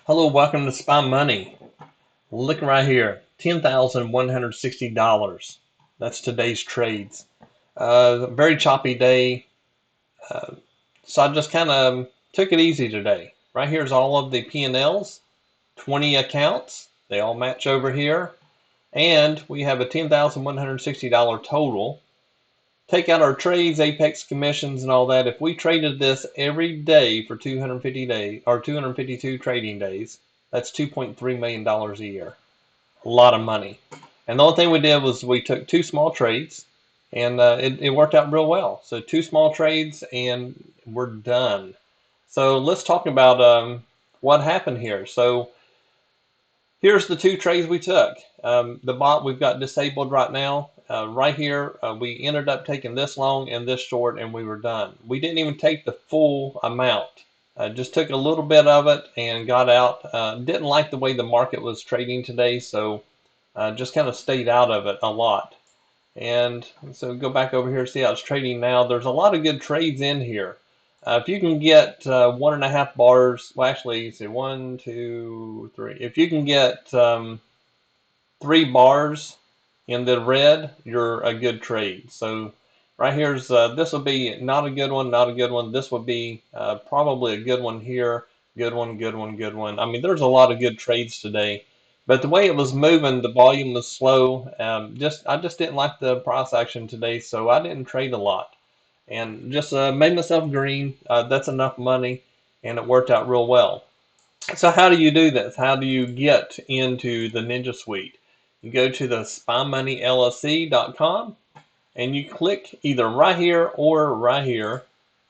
Hello, welcome to Spy Money. Look right here, $10,160. That's today's trades. Very choppy day, uh, so I just kind of took it easy today. Right here's all of the P&Ls, 20 accounts. They all match over here, and we have a $10,160 total. Take out our trades, apex commissions, and all that. If we traded this every day for 250 days or 252 trading days, that's $2.3 million a year. A lot of money. And the only thing we did was we took two small trades, and it worked out real well. So two small trades, and we're done. So let's talk about what happened here. So here's the two trades we took. The bot we've got disabled right now. Right here, we ended up taking this long and this short, and we were done. We didn't even take the full amount. Just took a little bit of it and got out. Didn't like the way the market was trading today, so just kind of stayed out of it a lot. And so go back over here, see how it's trading now. There's a lot of good trades in here. If you can get 1.5 bars, well, actually, you see 1, 2, 3. If you can get 3 bars in the red, you're a good trade. So right here's this will be not a good one, not a good one. This would be probably a good one here. Good one, good one, good one. I mean, there's a lot of good trades today. But the way it was moving, the volume was slow. I just didn't like the price action today, so I didn't trade a lot, and just made myself green. That's enough money, and it worked out real well. So how do you do this? How do you get into the Ninja Suite? You go to the SpyMoneyLLC.com, and you click either right here or right here,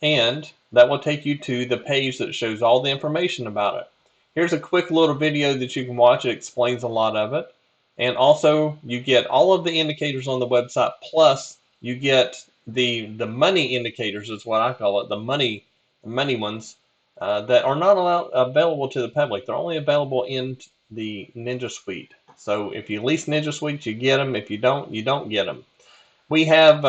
and that will take you to the page that shows all the information about it. Here's a quick little video that you can watch. It explains a lot of it. And also, you get all of the indicators on the website, plus you get the money indicators is what I call it, the money ones that are not available to the public. They're only available in the Ninja Suite. So if you lease Ninja Suite, you get them. If you don't get them. We have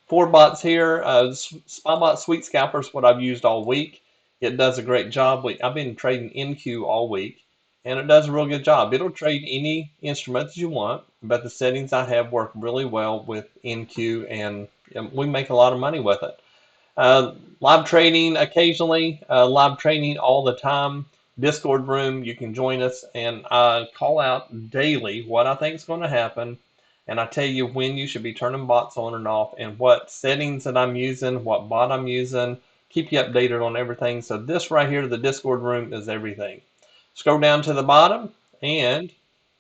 4 bots here. SpyBot Sweet Scalper is what I've used all week. It does a great job. I've been trading NQ all week, and it does a real good job. It'll trade any instrument that you want, but the settings I have work really well with NQ, and we make a lot of money with it. Live trading occasionally, live trading all the time. Discord room, you can join us, and I call out daily what I think is going to happen, and I tell you when you should be turning bots on and off, and what settings that I'm using, what bot I'm using, keep you updated on everything. So this right here, the Discord room, is everything. Scroll down to the bottom, and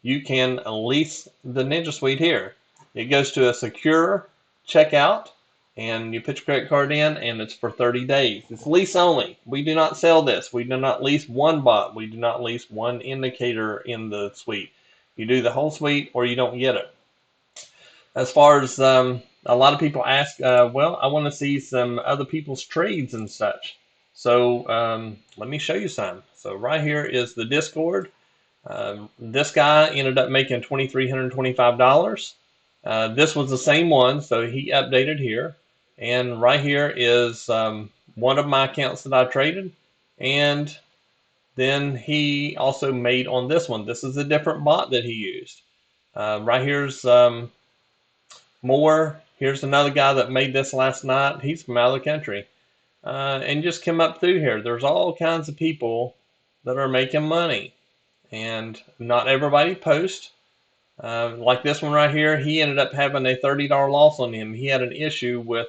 you can lease the Ninja Suite here. It goes to a secure checkout, and you put your credit card in, and it's for 30 days. It's lease only. We do not sell this. We do not lease one bot. We do not lease one indicator in the suite. You do the whole suite, or you don't get it. As far as a lot of people ask, well, I want to see some other people's trades and such. So let me show you some. So right here is the Discord. This guy ended up making $2,325. This was the same one, so he updated here. And right here is one of my accounts that I traded. And then he also made on this one. This is a different bot that he used. Right here's more. Here's another guy that made this last night. He's from out of the country. And just come up through here. There's all kinds of people that are making money. And not everybody posts. Like this one right here, he ended up having a $30 loss on him. He had an issue with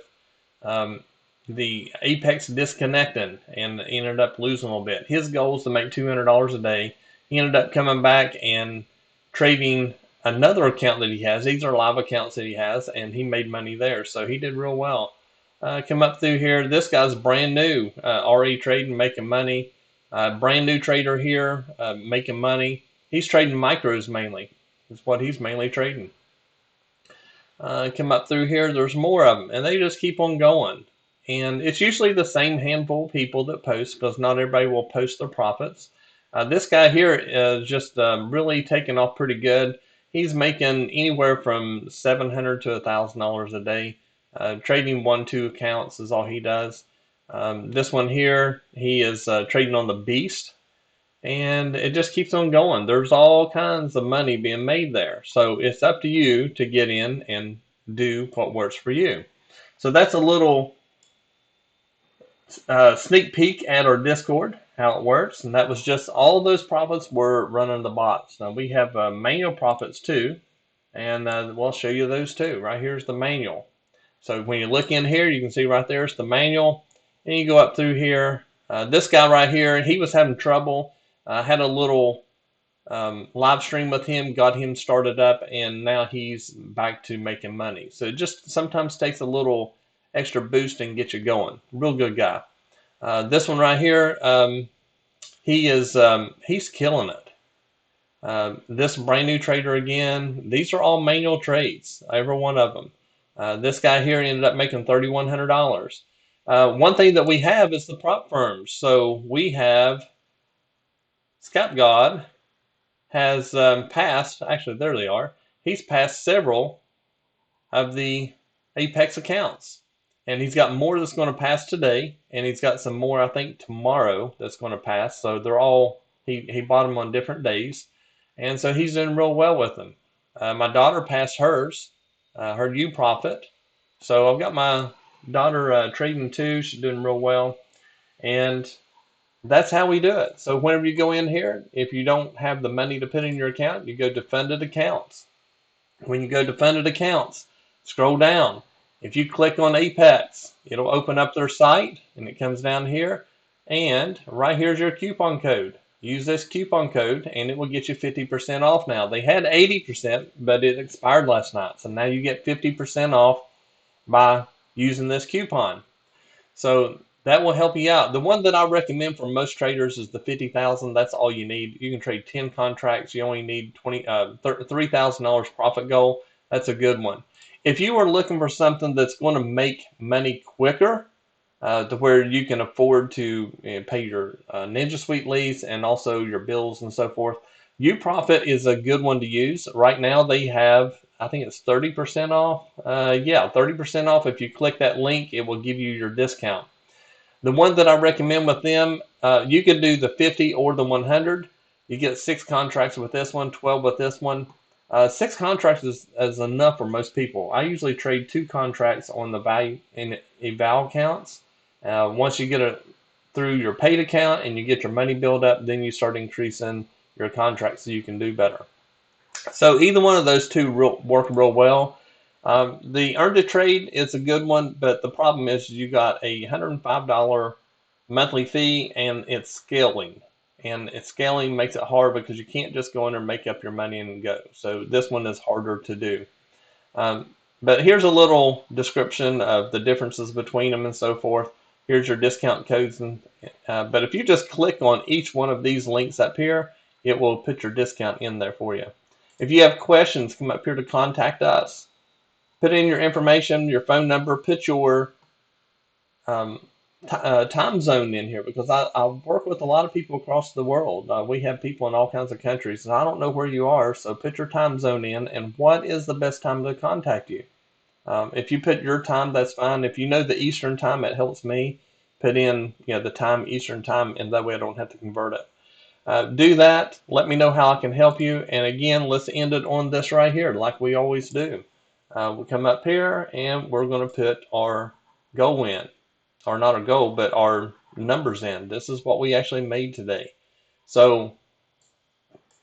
the Apex disconnecting and ended up losing a little bit. His goal is to make $200 a day. He ended up coming back and trading another account that he has. These are live accounts that he has, and he made money there. So he did real well. Come up through here. This guy's brand new, RE trading, making money. Brand new trader here, making money. He's trading micros mainly. That's what he's mainly trading. Come up through here. There's more of them, and they just keep on going. And it's usually the same handful of people that post, because not everybody will post their profits. This guy here is just really taking off pretty good. He's making anywhere from $700 to $1,000 a day. Trading 1-2 accounts is all he does. This one here, he is trading on the Beast. and it just keeps on going. There's all kinds of money being made there. So it's up to you to get in and do what works for you. So that's a little sneak peek at our Discord, how it works. And that was just all those profits were running the bots. Now we have manual profits too, and we'll show you those too. Right here's the manual. So when you look in here, you can see right there is the manual. And you go up through here. This guy right here, he was having trouble. I had a little live stream with him, got him started up, and now he's back to making money. So it just sometimes takes a little extra boost and get you going. Real good guy. This one right here, he's killing it. This brand new trader again, these are all manual trades, every one of them. This guy here ended up making $3,100. One thing that we have is the prop firms. So we have ScalperGod has passed, actually there they are, he's passed several of the Apex accounts. And he's got more that's going to pass today, and he's got some more, I think, tomorrow that's going to pass. So they're all, he bought them on different days. And so he's doing real well with them. My daughter passed hers, her U profit. So I've got my daughter trading too. She's doing real well. And that's how we do it. So whenever you go in here, if you don't have the money to put in your account, you go to Defunded Accounts. When you go to Defunded Accounts, scroll down. If you click on Apex, it'll open up their site, and it comes down here. And right here's your coupon code. Use this coupon code, and it will get you 50% off now. They had 80%, but it expired last night. So now you get 50% off by using this coupon. So that will help you out. The one that I recommend for most traders is the 50,000. That's all you need. You can trade 10 contracts. You only need $3,000 profit goal. That's a good one. If you are looking for something that's going to make money quicker, to where you can afford to pay your Ninja Suite lease and also your bills and so forth, UProfit is a good one to use. Right now they have, I think it's 30% off. Yeah, 30% off. If you click that link, it will give you your discount. The one that I recommend with them, you can do the 50 or the 100. You get 6 contracts with this one, 12 with this one. 6 contracts is enough for most people. I usually trade 2 contracts on the value in eval accounts. Once you get it through your paid account and you get your money built up, then you start increasing your contracts so you can do better. So either one of those two work real well. The Earn to Trade is a good one, but the problem is you got a $105 monthly fee, and it's scaling. And it's scaling makes it hard because you can't just go in there and make up your money and go. So this one is harder to do. But here's a little description of the differences between them and so forth. Here's your discount codes. But if you just click on each one of these links up here, it will put your discount in there for you. If you have questions, come up here to contact us. Put in your information, your phone number, put your time zone in here, because I work with a lot of people across the world. We have people in all kinds of countries, and I don't know where you are, so put your time zone in and what is the best time to contact you. If you put your time, that's fine. If you know the Eastern time, it helps me. Put in the time, Eastern time, and that way I don't have to convert it. Do that. Let me know how I can help you. And again, let's end it on this right here, like we always do. We come up here, and we're going to put our goal in. Or not a goal, but our numbers in. This is what we actually made today. So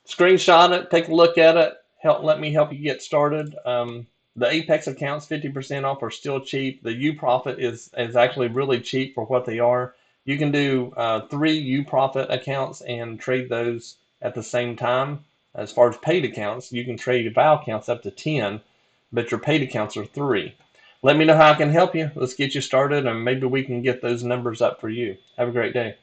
screenshot it, take a look at it, let me help you get started. The Apex accounts 50% off are still cheap. The UProfit is actually really cheap for what they are. You can do 3 UProfit accounts and trade those at the same time. As far as paid accounts, you can trade eval accounts up to 10, but your paid accounts are 3. Let me know how I can help you. Let's get you started, and maybe we can get those numbers up for you. Have a great day.